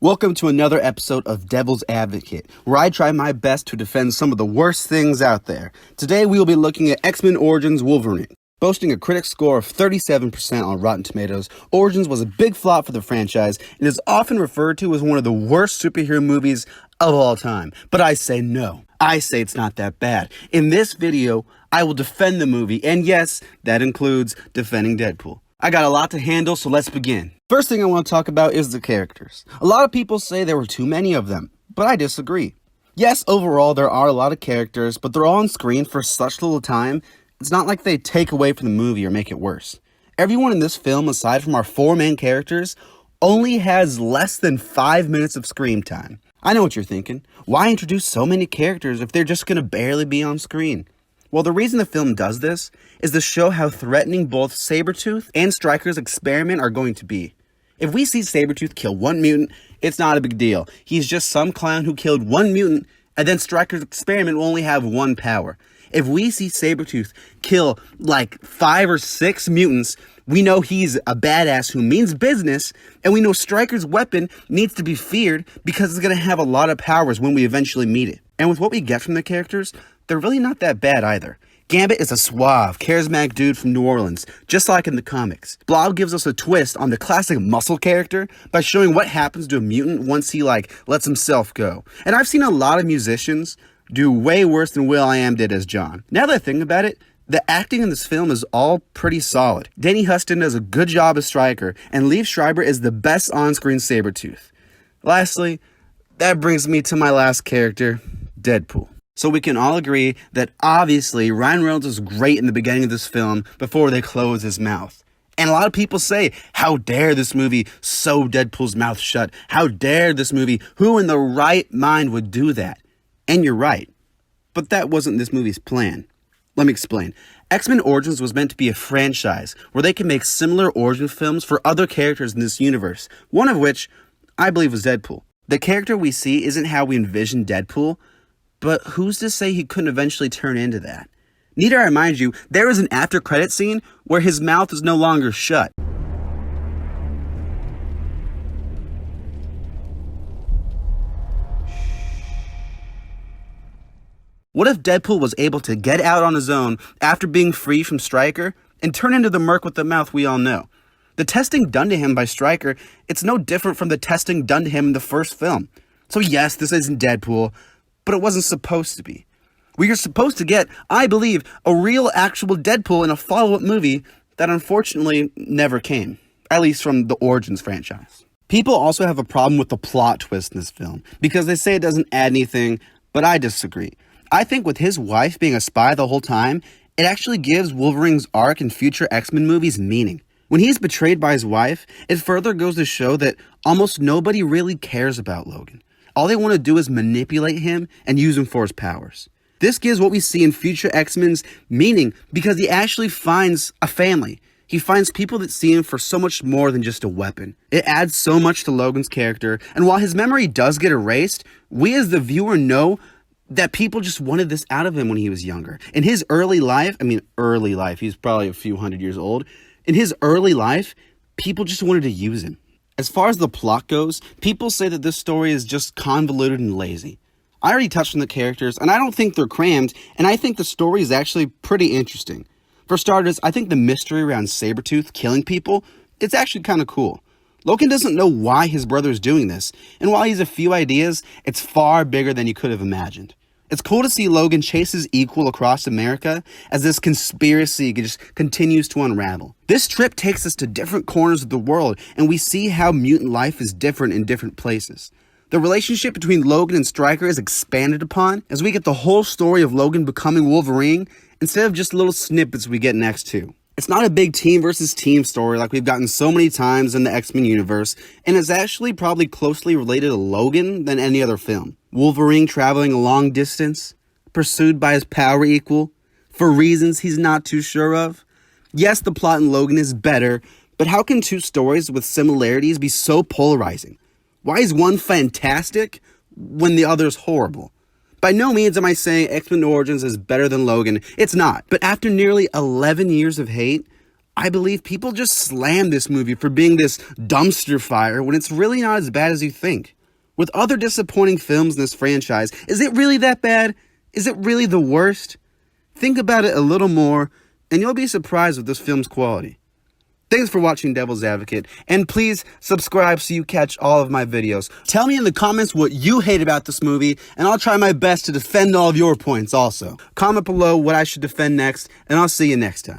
Welcome to another episode of Devil's Advocate, where I try my best to defend some of the worst things out there. Today we will be looking at X-Men Origins Wolverine. Boasting a critic score of 37% on Rotten Tomatoes, Origins was a big flop for the franchise and is often referred to as one of the worst superhero movies of all time. But I say no. I say it's not that bad. In this video, I will defend the movie, and yes, that includes defending Deadpool. I got a lot to handle, so let's begin. First thing I want to talk about is the characters. A lot of people say there were too many of them, but I disagree. Yes, overall there are a lot of characters, but they're all on screen for such little time, it's not like they take away from the movie or make it worse. Everyone in this film, aside from our four main characters, only has less than 5 minutes of screen time. I know what you're thinking. Why introduce so many characters if they're just gonna barely be on screen? Well, the reason the film does this is to show how threatening both Sabretooth and Stryker's experiment are going to be. If we see Sabretooth kill one mutant, it's not a big deal. He's just some clown who killed one mutant, and then Stryker's experiment will only have one power. If we see Sabretooth kill like 5 or 6 mutants, we know he's a badass who means business, and we know Stryker's weapon needs to be feared because it's going to have a lot of powers when we eventually meet it. And with what we get from the characters, they're really not that bad either. Gambit is a suave, charismatic dude from New Orleans, just like in the comics. Blob gives us a twist on the classic muscle character by showing what happens to a mutant once he lets himself go. And I've seen a lot of musicians do way worse than will.i.am did as John. Now that I think about it, the acting in this film is all pretty solid. Danny Huston does a good job as Stryker, and Liev Schreiber is the best on-screen Sabretooth. Lastly, that brings me to my last character, Deadpool. So we can all agree that obviously Ryan Reynolds is great in the beginning of this film before they close his mouth. And a lot of people say, how dare this movie sew Deadpool's mouth shut? How dare this movie? Who in the right mind would do that? And you're right. But that wasn't this movie's plan. Let me explain. X-Men Origins was meant to be a franchise where they can make similar origin films for other characters in this universe, one of which I believe was Deadpool. The character we see isn't how we envision Deadpool, but who's to say he couldn't eventually turn into that? Need I remind you, there is an after-credit scene where his mouth is no longer shut. What if Deadpool was able to get out on his own after being free from Stryker and turn into the merc with the mouth we all know? The testing done to him by Stryker, it's no different from the testing done to him in the first film. So yes, this isn't Deadpool, but it wasn't supposed to be. We are supposed to get, I believe, a real actual Deadpool in a follow-up movie that unfortunately never came, at least from the Origins franchise. People also have a problem with the plot twist in this film because they say it doesn't add anything, but I disagree. I think with his wife being a spy the whole time, it actually gives Wolverine's arc in future X-Men movies meaning. When he's betrayed by his wife, it further goes to show that almost nobody really cares about Logan. All they want to do is manipulate him and use him for his powers. This gives what we see in future X-Men's meaning because he actually finds a family. He finds people that see him for so much more than just a weapon. It adds so much to Logan's character, and while his memory does get erased, we as the viewer know that people just wanted this out of him when he was younger. In his early life, he's probably a few hundred years old. In his early life, people just wanted to use him. As far as the plot goes, people say that this story is just convoluted and lazy. I already touched on the characters, and I don't think they're crammed, and I think the story is actually pretty interesting. For starters, I think the mystery around Sabretooth killing people, it's actually kind of cool. Logan doesn't know why his brother is doing this, and while he has a few ideas, it's far bigger than you could have imagined. It's cool to see Logan chase his equal across America as this conspiracy just continues to unravel. This trip takes us to different corners of the world, and we see how mutant life is different in different places. The relationship between Logan and Stryker is expanded upon as we get the whole story of Logan becoming Wolverine instead of just little snippets we get in X2. It's not a big team versus team story like we've gotten so many times in the X-Men universe, and it's actually probably closely related to Logan than any other film. Wolverine traveling a long distance, pursued by his power equal, for reasons he's not too sure of. Yes, the plot in Logan is better, but how can two stories with similarities be so polarizing? Why is one fantastic when the other is horrible? By no means am I saying X-Men Origins is better than Logan. It's not. But after nearly 11 years of hate, I believe people just slam this movie for being this dumpster fire when it's really not as bad as you think. With other disappointing films in this franchise, is it really that bad? Is it really the worst? Think about it a little more, and you'll be surprised with this film's quality. Thanks for watching Devil's Advocate, and please subscribe so you catch all of my videos. Tell me in the comments what you hate about this movie, and I'll try my best to defend all of your points also. Comment below what I should defend next, and I'll see you next time.